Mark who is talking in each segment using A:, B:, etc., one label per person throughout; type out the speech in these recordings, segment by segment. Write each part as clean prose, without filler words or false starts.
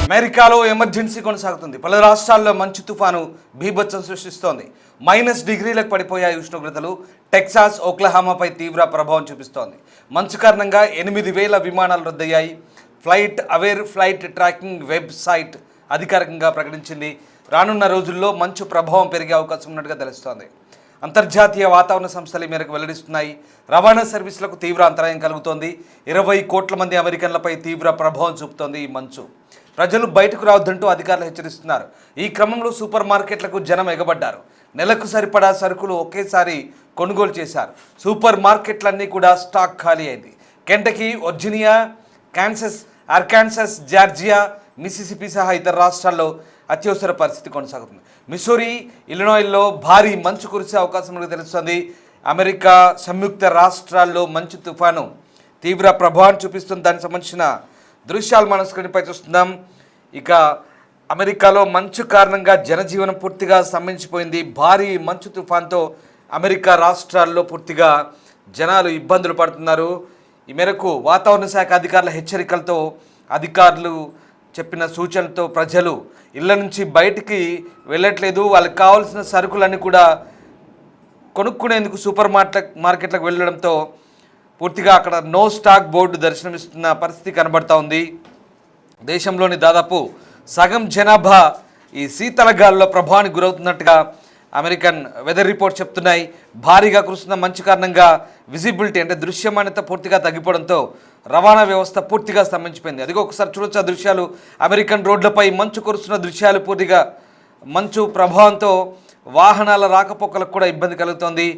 A: అమెరికాలో ఎమర్జెన్సీ కొనసాగుతుంది. పలు రాష్ట్రాల్లో మంచు తుఫాను బీభత్సం సృష్టిస్తోంది. -డిగ్రీలకు పడిపోయాయి ఉష్ణోగ్రతలు. టెక్సాస్, ఓక్లహామాపై తీవ్ర ప్రభావం చూపిస్తోంది. మంచు కారణంగా 8,000 విమానాలు రద్దయ్యాయి. FlightAware flight tracking website అధికారికంగా ప్రకటించింది. రానున్న రోజుల్లో మంచు ప్రభావం పెరిగే అవకాశం ఉన్నట్టుగా తెలుస్తోంది. అంతర్జాతీయ వాతావరణ సంస్థలు ఈ మేరకు వెల్లడిస్తున్నాయి. రవాణా సర్వీసులకు తీవ్ర అంతరాయం కలుగుతోంది. 20 కోట్ల మంది అమెరికన్లపై తీవ్ర ప్రభావం చూపుతోంది ఈ మంచు. ప్రజలు బయటకు రావద్దంటూ అధికారులు హెచ్చరిస్తున్నారు. ఈ క్రమంలో సూపర్ మార్కెట్లకు జనం ఎగబడ్డారు. నెలకు సరిపడా సరుకులు ఒకేసారి కొనుగోలు చేశారు. సూపర్ మార్కెట్లన్నీ కూడా స్టాక్ ఖాళీ అయింది. Kentucky, Virginia, Arkansas, Georgia, Mississippi సహా ఇతర రాష్ట్రాల్లో అత్యవసర పరిస్థితి కొనసాగుతుంది. మిసూరీ, ఇలినాయ్లో భారీ మంచు కురిసే అవకాశం ఉన్నట్టు తెలుస్తోంది. అమెరికా సంయుక్త రాష్ట్రాల్లో మంచు తుఫాను తీవ్ర ప్రభావం చూపిస్తుంది. దానికి సంబంధించిన దృశ్యాలు మన స్క్రీన్పై చూస్తున్నాం. ఇక అమెరికాలో మంచు కారణంగా జనజీవనం పూర్తిగా స్తంభించిపోయింది. భారీ మంచు తుఫాన్తో అమెరికా రాష్ట్రాల్లో పూర్తిగా జనాలు ఇబ్బందులు పడుతున్నారు. ఈ మేరకు వాతావరణ శాఖ అధికారుల హెచ్చరికలతో, అధికారులు చెప్పిన సూచనలతో ప్రజలు ఇళ్ల నుంచి బయటికి వెళ్ళట్లేదు. వాళ్ళకి కావాల్సిన సరుకులన్నీ కూడా కొనుక్కునేందుకు సూపర్ మార్కెట్లకు వెళ్ళడంతో పూర్తిగా అక్కడ నో స్టాక్ బోర్డు దర్శనమిస్తున్న పరిస్థితి కనబడతా ఉంది. దేశంలోని దాదాపు సగం జనాభా ఈ శీతల గాలుల ప్రభావానికి గురవుతున్నట్టుగా అమెరికన్ వెదర్ రిపోర్ట్ చెప్తున్నాయి. భారీగా కురుస్తున్న మంచు కారణంగా విజిబిలిటీ అంటే దృశ్యమానత పూర్తిగా తగ్గిపోవడంతో రవాణా వ్యవస్థ పూర్తిగా స్తంభించిపోయింది. అదిగో ఒకసారి చూడొచ్చు ఆ దృశ్యాలు. అమెరికన్ రోడ్లపై మంచు కురుస్తున్న దృశ్యాలు. పూర్తిగా మంచు ప్రభావంతో వాహనాల రాకపోకలకు కూడా ఇబ్బంది కలుగుతోంది.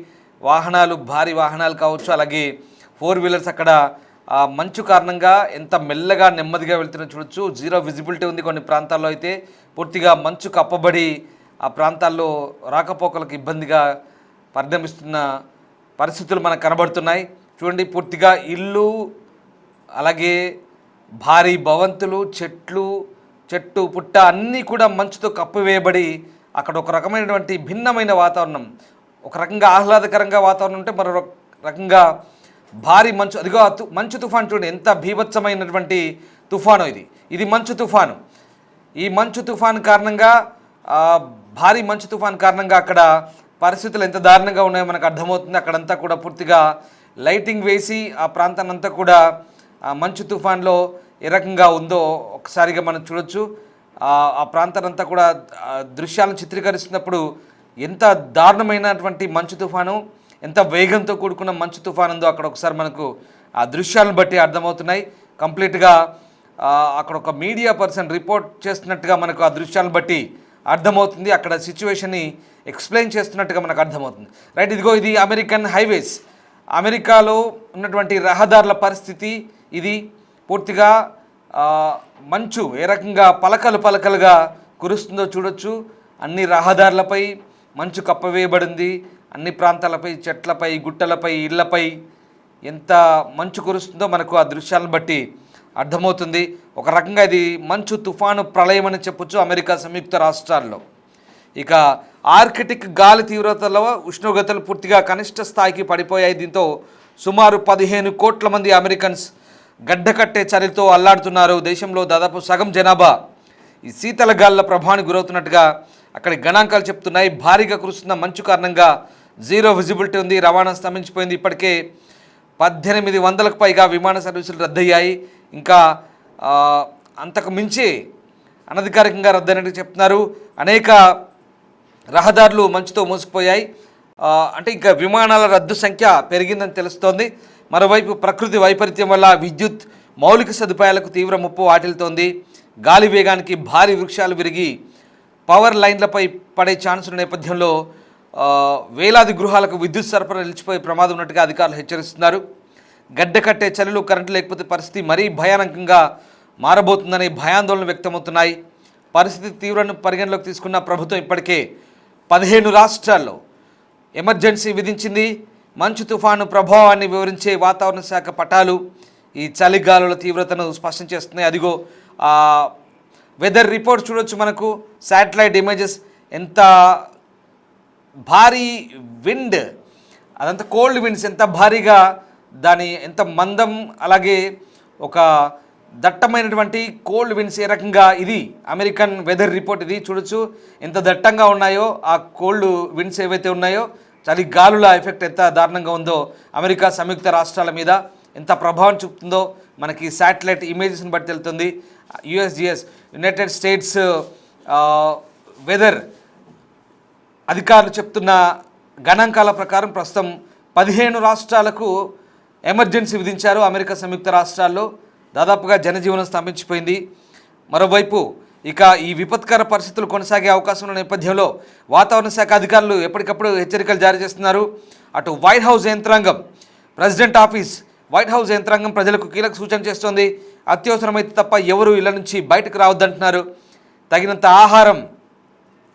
A: వాహనాలు, భారీ వాహనాలు కావచ్చు, అలాగే 4 వీలర్స్ అక్కడ మంచు కారణంగా ఎంత మెల్లగా నెమ్మదిగా వెళ్తున్నా చూడొచ్చు. జీరో విజిబిలిటీ ఉంది. కొన్ని ప్రాంతాల్లో అయితే పూర్తిగా మంచు కప్పబడి ఆ ప్రాంతాల్లో రాకపోకలకు ఇబ్బందిగా పరిణమిస్తున్న పరిస్థితులు మనకు కనబడుతున్నాయి. చూడండి, పూర్తిగా ఇల్లు, అలాగే భారీ భవంతులు, చెట్టు పుట్ట అన్నీ కూడా మంచుతో కప్పివేయబడి అక్కడ ఒక రకమైనటువంటి భిన్నమైన వాతావరణం, ఒక రకంగా ఆహ్లాదకరంగా వాతావరణం ఉంటే మరో రకంగా భారీ మంచు. అదిగో మంచు తుఫాను చూడండి, ఎంత భీభత్సమైనటువంటి తుఫాను ఇది మంచు తుఫాను. ఈ మంచు తుఫాను కారణంగా, భారీ మంచు తుఫాను కారణంగా అక్కడ పరిస్థితులు ఎంత దారుణంగా ఉన్నాయో మనకు అర్థమవుతుంది. అక్కడంతా కూడా పూర్తిగా లైటింగ్ వేసి ఆ ప్రాంతాన్ని అంతా కూడా మంచు తుఫాన్లో ఏ రకంగా ఉందో ఒకసారిగా మనం చూడొచ్చు. ఆ ప్రాంతానంతా కూడా దృశ్యాలను చిత్రీకరిస్తున్నప్పుడు ఎంత దారుణమైనటువంటి మంచు తుఫాను, ఎంత వేగంతో కూడుకున్న మంచు తుఫాను ఉందో అక్కడ ఒకసారి మనకు ఆ దృశ్యాలను బట్టి అర్థమవుతున్నాయి. కంప్లీట్గా అక్కడ ఒక మీడియా పర్సన్ రిపోర్ట్ చేస్తున్నట్టుగా మనకు ఆ దృశ్యాలను బట్టి అర్థమవుతుంది. అక్కడ సిచ్యువేషన్ని ఎక్స్ప్లెయిన్ చేస్తున్నట్టుగా మనకు అర్థమవుతుంది. రైట్, ఇది అమెరికన్ హైవేస్, అమెరికాలో ఉన్నటువంటి రహదారుల పరిస్థితి ఇది. పూర్తిగా మంచు ఏ రకంగా పలకలుగా కురుస్తుందో చూడొచ్చు. అన్ని రహదారులపై మంచు కప్పవేయబడింది. అన్ని ప్రాంతాలపై, చెట్లపై, గుట్టలపై, ఇళ్లపై ఎంత మంచు కురుస్తుందో మనకు ఆ దృశ్యాలను బట్టి అర్థమవుతుంది. ఒక రకంగా ఇది మంచు తుఫాను ప్రళయం అని చెప్పొచ్చు అమెరికా సంయుక్త రాష్ట్రాల్లో. ఇక ఆర్కిటిక్ గాలి తీవ్రతలో ఉష్ణోగ్రతలు పూర్తిగా కనిష్ట స్థాయికి పడిపోయాయి. దీంతో సుమారు 15 కోట్ల మంది అమెరికన్స్ గడ్డకట్టే చలితో అల్లాడుతున్నారు. దేశంలో దాదాపు సగం జనాభా ఈ శీతల గాలుల ప్రభావానికి గురవుతున్నట్టుగా అక్కడి గణాంకాలు చెప్తున్నాయి. భారీగా కురుస్తున్న మంచు కారణంగా జీరో విజిబిలిటీ ఉంది. రవాణా స్తంభించిపోయింది. ఇప్పటికే 1800కు పైగా విమాన సర్వీసులు రద్దయ్యాయి. ఇంకా అంతకు మించి అనధికారికంగా రద్దయినట్టు చెప్తున్నారు. అనేక రహదారులు మంచుతో మూసుకుపోయాయి. అంటే ఇంకా విమానాల రద్దు సంఖ్య పెరిగిందని తెలుస్తోంది. మరోవైపు ప్రకృతి వైపరీత్యం వల్ల విద్యుత్ మౌలిక సదుపాయాలకు తీవ్ర ముప్పు వాటిల్తోంది. గాలి వేగానికి భారీ వృక్షాలు విరిగి పవర్ లైన్లపై పడే ఛాన్స్ ఉన్న నేపథ్యంలో వేలాది గృహాలకు విద్యుత్ సరఫరా నిలిచిపోయే ప్రమాదం ఉన్నట్టుగా అధికారులు హెచ్చరిస్తున్నారు. గడ్డకట్టే చలిలో కరెంటు లేకపోతే పరిస్థితి మరీ భయానకంగా మారబోతుందనే భయాందోళన వ్యక్తమవుతున్నాయి. పరిస్థితి తీవ్రను పరిగణలోకి తీసుకున్న ప్రభుత్వం ఇప్పటికే 15 రాష్ట్రాల్లో ఎమర్జెన్సీ విధించింది. మంచు తుఫాను ప్రభావాన్ని వివరించే వాతావరణ శాఖ పటాలు ఈ చలిగాలుల తీవ్రతను స్పష్టం చేస్తున్నాయి. అదిగో వెదర్ రిపోర్ట్ చూడొచ్చు మనకు. శాటిలైట్ ఇమేజెస్, ఎంత భారీ విండ్, అదంతా కోల్డ్ విండ్స్ ఎంత భారీగా, దాని ఎంత మందం, అలాగే ఒక దట్టమైనటువంటి కోల్డ్ విండ్స్. ఏ రకంగా ఇది అమెరికన్ వెదర్ రిపోర్ట్, ఇది చూడొచ్చు ఎంత దట్టంగా ఉన్నాయో ఆ కోల్డ్ విండ్స్ ఏవైతే ఉన్నాయో, చలి గాలుల ఎఫెక్ట్ ఎంత దారుణంగా ఉందో అమెరికా సంయుక్త రాష్ట్రాల మీద ఎంత ప్రభావం చూపుతుందో మనకి శాటిలైట్ ఇమేజెస్ని బట్టి తెలుస్తుంది. యుఎస్జిఎస్ యునైటెడ్ స్టేట్స్ వెదర్ అధికారులు చెప్తున్న గణాంకాల ప్రకారం ప్రస్తుతం 15 రాష్ట్రాలకు ఎమర్జెన్సీ విధించారు. అమెరికా సంయుక్త రాష్ట్రాల్లో దాదాపుగా జనజీవనం స్తంభించిపోయింది. మరోవైపు ఇక ఈ విపత్కర పరిస్థితులు కొనసాగే అవకాశం ఉన్న నేపథ్యంలో వాతావరణ శాఖ అధికారులు ఎప్పటికప్పుడు హెచ్చరికలు జారీ చేస్తున్నారు. అటు వైట్ హౌస్ యంత్రాంగం, ప్రెసిడెంట్ ఆఫీస్, వైట్ హౌస్ యంత్రాంగం ప్రజలకు కీలక సూచన చేస్తోంది. అత్యవసరమైతే తప్ప ఎవరు ఇళ్ల నుంచి బయటకు రావద్దంటున్నారు. తగినంత ఆహారం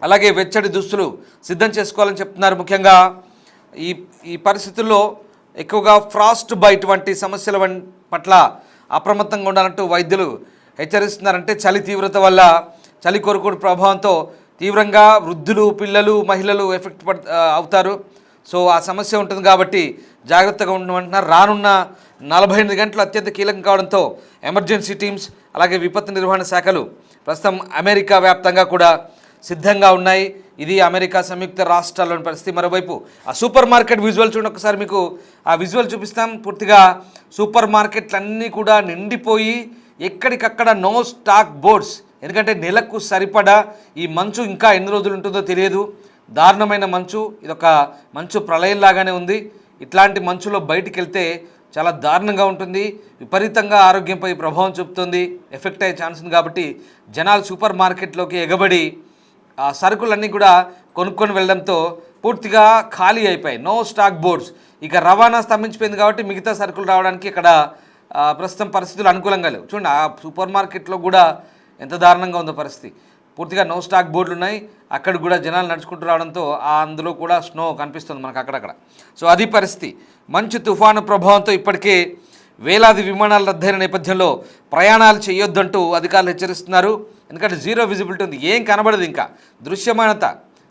A: అలాగే వెచ్చటి దుస్తులు సిద్ధం చేసుకోవాలని చెప్తున్నారు. ముఖ్యంగా ఈ పరిస్థితుల్లో ఎక్కువగా ఫ్రాస్ట్ బైట్ వంటి సమస్యల పట్ల అప్రమత్తంగా ఉండాలంటూ వైద్యులు హెచ్చరిస్తున్నారంటే చలి తీవ్రత వల్ల, చలి కొరకుడు ప్రభావంతో తీవ్రంగా వృద్ధులు, పిల్లలు, మహిళలు ఎఫెక్ట్ అవుతారు. సో ఆ సమస్య ఉంటుంది కాబట్టి జాగ్రత్తగా ఉండమంటున్నారు. రానున్న 48 గంటలు అత్యంత కీలకం కావడంతో ఎమర్జెన్సీ టీమ్స్ అలాగే విపత్తు నిర్వహణ శాఖలు ప్రస్తుతం అమెరికా వ్యాప్తంగా కూడా సిద్ధంగా ఉన్నాయి. ఇది అమెరికా సంయుక్త రాష్ట్రాల్లోని పరిస్థితి. మరోవైపు ఆ సూపర్ మార్కెట్ విజువల్ చూడండి ఒకసారి, మీకు ఆ విజువల్ చూపిస్తాం. పూర్తిగా సూపర్ మార్కెట్లు అన్నీ కూడా నిండిపోయి ఎక్కడికక్కడ నో స్టాక్ బోర్డ్స్. ఎందుకంటే నెలకు సరిపడా ఈ మంచు ఇంకా ఎన్ని రోజులు ఉంటుందో తెలియదు. దారుణమైన మంచు, ఇదొక మంచు ప్రళయంలాగానే ఉంది. ఇట్లాంటి మంచులో బయటికి వెళ్తే చాలా దారుణంగా ఉంటుంది, విపరీతంగా ఆరోగ్యంపై ప్రభావం చూపుతుంది, ఎఫెక్ట్ అయ్యే ఛాన్స్ ఉంది. కాబట్టి జనాలు సూపర్ మార్కెట్లోకి ఎగబడి ఆ సరుకులన్నీ కూడా కొనుక్కొని వెళ్ళడంతో పూర్తిగా ఖాళీ అయిపోయాయి, నో స్టాక్ బోర్డ్స్. ఇక రవాణా స్తంభించిపోయింది కాబట్టి మిగతా సరుకులు రావడానికి ఇక్కడ ప్రస్తుతం పరిస్థితులు అనుకూలంగా లేవు. చూడండి ఆ సూపర్ మార్కెట్లో కూడా ఎంత దారుణంగా ఉందో పరిస్థితి. పూర్తిగా నో స్టాక్ బోర్డులు ఉన్నాయి, అక్కడ కూడా జనాలు నడుచుకుంటూ రావడంతో అందులో కూడా స్నో కనిపిస్తుంది మనకు అక్కడక్కడ. సో అది పరిస్థితి. మంచు తుఫాను ప్రభావంతో ఇప్పటికే వేలాది విమానాలు రద్దయిన నేపథ్యంలో ప్రయాణాలు చేయొద్దంటూ అధికారులు హెచ్చరిస్తున్నారు. ఎందుకంటే జీరో విజిబిలిటీ ఉంది, ఏం కనబడదు, ఇంకా దృశ్యమానత.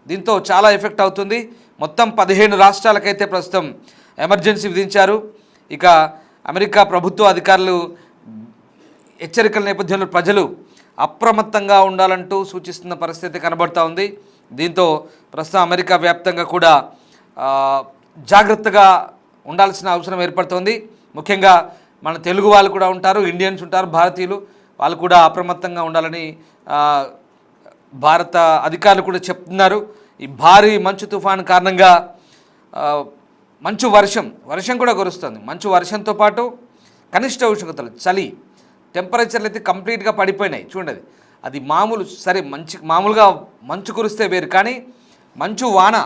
A: దీంతో చాలా ఎఫెక్ట్ అవుతుంది. మొత్తం 15 రాష్ట్రాలకైతే ప్రస్తుతం ఎమర్జెన్సీ విధించారు. ఇక అమెరికా ప్రభుత్వ అధికారులు హెచ్చరికల నేపథ్యంలో ప్రజలు అప్రమత్తంగా ఉండాలంటూ సూచిస్తున్న పరిస్థితి కనబడుతూ ఉంది. దీంతో ప్రస్తుతం అమెరికా వ్యాప్తంగా కూడా జాగ్రత్తగా ఉండాల్సిన అవసరం ఏర్పడుతోంది. ముఖ్యంగా మన తెలుగు వాళ్ళు కూడా ఉంటారు, ఇండియన్స్ ఉంటారు, భారతీయులు, వాళ్ళు కూడా అప్రమత్తంగా ఉండాలని భారత అధికారులు కూడా చెప్తున్నారు. ఈ భారీ మంచు తుఫాను కారణంగా మంచు వర్షం కూడా కురుస్తుంది. మంచు వర్షంతో పాటు కనిష్ట ఉష్ణోగ్రతలు, చలి, టెంపరేచర్లు అయితే కంప్లీట్గా పడిపోయినాయి. చూడండి, అది మామూలు సరే మామూలుగా మంచు కురిస్తే వేరు, కానీ మంచు వాన,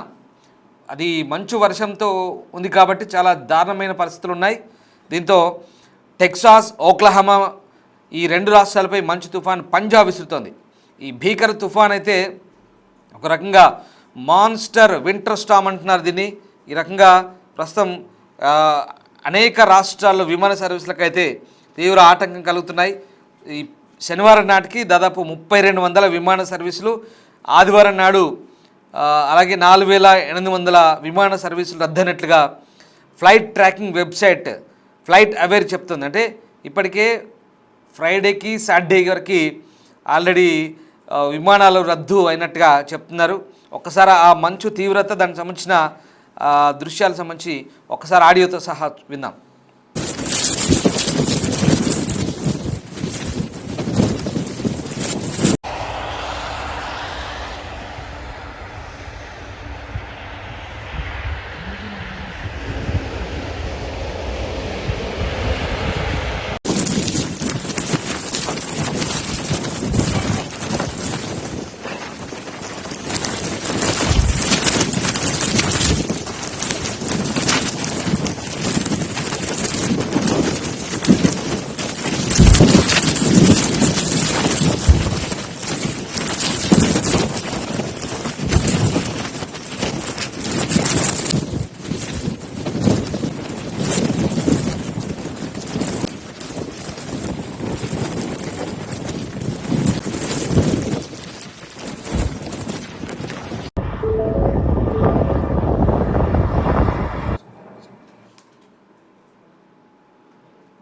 A: అది మంచు వర్షంతో ఉంది కాబట్టి చాలా దారుణమైన పరిస్థితులు ఉన్నాయి. దీంతో టెక్సాస్, ఓక్లహామా ఈ 2 రాష్ట్రాలపై మంచు తుఫాన్ పంజా విసురుతోంది. ఈ భీకర తుఫాన్ అయితే ఒక రకంగా మాన్స్టర్ వింటర్ స్టామ్ అంటున్నారు దీన్ని. ఈ రకంగా ప్రస్తుతం అనేక రాష్ట్రాల్లో విమాన సర్వీసులకైతే తీవ్ర ఆటంకం కలుగుతున్నాయి. ఈ శనివారం నాటికి దాదాపు 3200 విమాన సర్వీసులు, ఆదివారం నాడు అలాగే 4800 విమాన సర్వీసులు రద్దయినట్లుగా flight tracking website FlightAware చెప్తుంది. అంటే ఇప్పటికే ఫ్రైడేకి సాటర్డే వరకు ఆల్రెడీ విమానాలు రద్దు అయినట్టుగా చెప్తున్నారు. ఒక్కసారి ఆ మంచు తీవ్రత, దానికి సంబంధించిన దృశ్యాలకు సంబంధించి ఒక్కసారి ఆడియోతో సహా విందాం.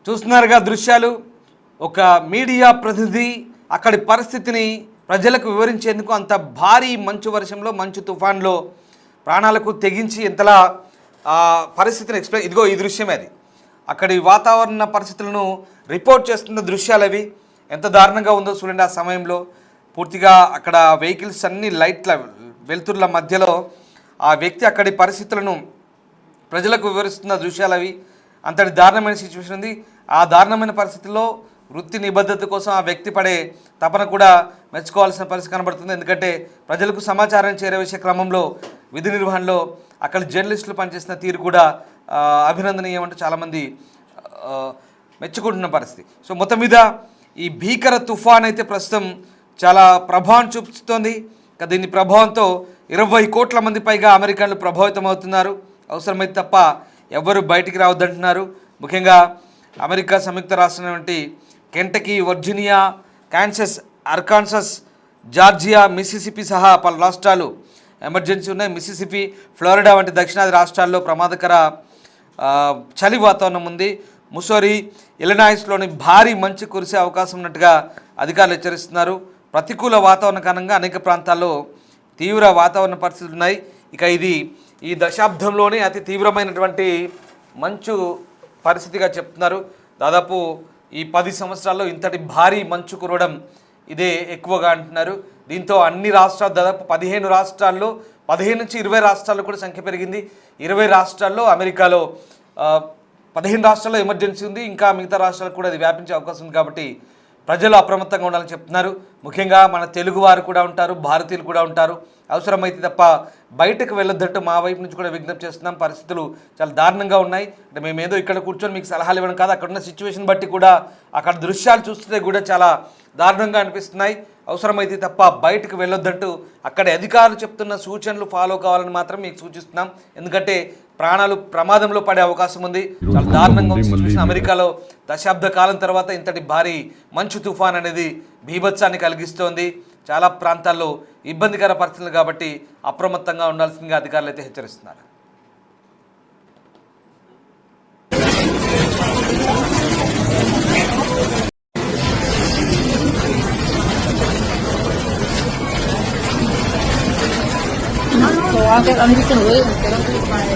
A: చూస్తున్నారుగా దృశ్యాలు, ఒక మీడియా ప్రతినిధి అక్కడి పరిస్థితిని ప్రజలకు వివరించేందుకు అంత భారీ మంచు వర్షంలో మంచు తుఫాన్లో ప్రాణాలకు తెగించి ఎంతలా పరిస్థితిని ఎక్స్ప్లెయిన్, ఇదిగో ఈ దృశ్యమే అది, అక్కడి వాతావరణ పరిస్థితులను రిపోర్ట్ చేస్తున్న దృశ్యాలు అవి. ఎంత దారుణంగా ఉందో చూడండి. ఆ సమయంలో పూర్తిగా అక్కడ వెహికల్స్ అన్ని లైట్ల వెలుతుర్ల మధ్యలో ఆ వ్యక్తి అక్కడి పరిస్థితులను ప్రజలకు వివరిస్తున్న దృశ్యాలు అవి. అంతటి దారుణమైన సిచ్యువేషన్ ఉంది. ఆ దారుణమైన పరిస్థితుల్లో వృత్తి నిబద్ధత కోసం ఆ వ్యక్తి పడే తపన కూడా మెచ్చుకోవాల్సిన పరిస్థితి కనబడుతుంది. ఎందుకంటే ప్రజలకు సమాచారం చేరవేసే క్రమంలో విధి నిర్వహణలో అక్కడ జర్నలిస్టులు పనిచేసిన తీరు కూడా అభినందనీయమంటూ చాలామంది మెచ్చుకుంటున్న పరిస్థితి. సో మొత్తం మీద ఈ భీకర తుఫాన్ అయితే ప్రస్తుతం చాలా ప్రభావం చూపుతోంది. దీని ప్రభావంతో 20 కోట్ల మంది పైగా అమెరికన్లు ప్రభావితం అవుతున్నారు. అవసరమైతే తప్ప ఎవ్వరు బయటికి రావద్దంటున్నారు. ముఖ్యంగా అమెరికా సంయుక్త రాష్ట్రం వంటి Kentucky, Virginia, Kansas, Arkansas, Georgia, Mississippi సహా పలు రాష్ట్రాలు ఎమర్జెన్సీ ఉన్నాయి. మిసిసిపి, ఫ్లోరిడా వంటి దక్షిణాది రాష్ట్రాల్లో ప్రమాదకర చలి వాతావరణం ఉంది. ముసోరి, ఇలినాయిస్లోని భారీ మంచు కురిసే అవకాశం ఉన్నట్టుగా అధికారులు హెచ్చరిస్తున్నారు. ప్రతికూల వాతావరణ కారణంగా అనేక ప్రాంతాల్లో తీవ్ర వాతావరణ పరిస్థితులు ఉన్నాయి. ఇక ఇది ఈ దశాబ్దంలోనే అతి తీవ్రమైనటువంటి మంచు పరిస్థితిగా చెప్తున్నారు. దాదాపు ఈ 10 సంవత్సరాల్లో ఇంతటి భారీ మంచు కురవడం ఇదే ఎక్కువగా అంటున్నారు. దీంతో అన్ని రాష్ట్రాలు, దాదాపు 15 రాష్ట్రాల్లో, 15 నుంచి 20 రాష్ట్రాల్లో కూడా సంఖ్య పెరిగింది. 20 రాష్ట్రాల్లో, అమెరికాలో 15 రాష్ట్రాల్లో ఎమర్జెన్సీ ఉంది. ఇంకా మిగతా రాష్ట్రాలకు కూడా అది వ్యాపించే అవకాశం ఉంది. కాబట్టి ప్రజలు అప్రమత్తంగా ఉండాలని చెప్తున్నారు. ముఖ్యంగా మన తెలుగు వారు కూడా ఉంటారు, భారతీయులు కూడా ఉంటారు. అవసరమైతే తప్ప బయటకు వెళ్ళొద్దంటూ మా వైపు నుంచి కూడా విజ్ఞప్తి చేస్తున్నాం. పరిస్థితులు చాలా దారుణంగా ఉన్నాయి. అంటే మేమేదో ఇక్కడ కూర్చొని మీకు సలహాలు ఇవ్వడం కాదు, అక్కడున్న సిచ్యువేషన్ బట్టి కూడా అక్కడ దృశ్యాలు చూస్తుంటే కూడా చాలా దారుణంగా అనిపిస్తున్నాయి. అవసరమైతే తప్ప బయటకు వెళ్ళొద్దంటూ అక్కడి అధికారులు చెప్తున్న సూచనలు ఫాలో కావాలని మాత్రం మీకు సూచిస్తున్నాం. ఎందుకంటే ప్రాణాలు ప్రమాదంలో పడే అవకాశం ఉంది. చాలా దారుణంగా ఉంది సిచ్యువేషన్. అమెరికాలో దశాబ్ద కాలం తర్వాత ఇంతటి భారీ మంచు తుఫాన్ అనేది బీభత్సాన్ని కలిగిస్తోంది. చాలా ప్రాంతాల్లో ఇబ్బందికర పరిస్థితులు కాబట్టి అప్రమత్తంగా ఉండాల్సిందిగా అధికారులు అయితే హెచ్చరిస్తున్నారు.
B: तो आगे अंदर से हुए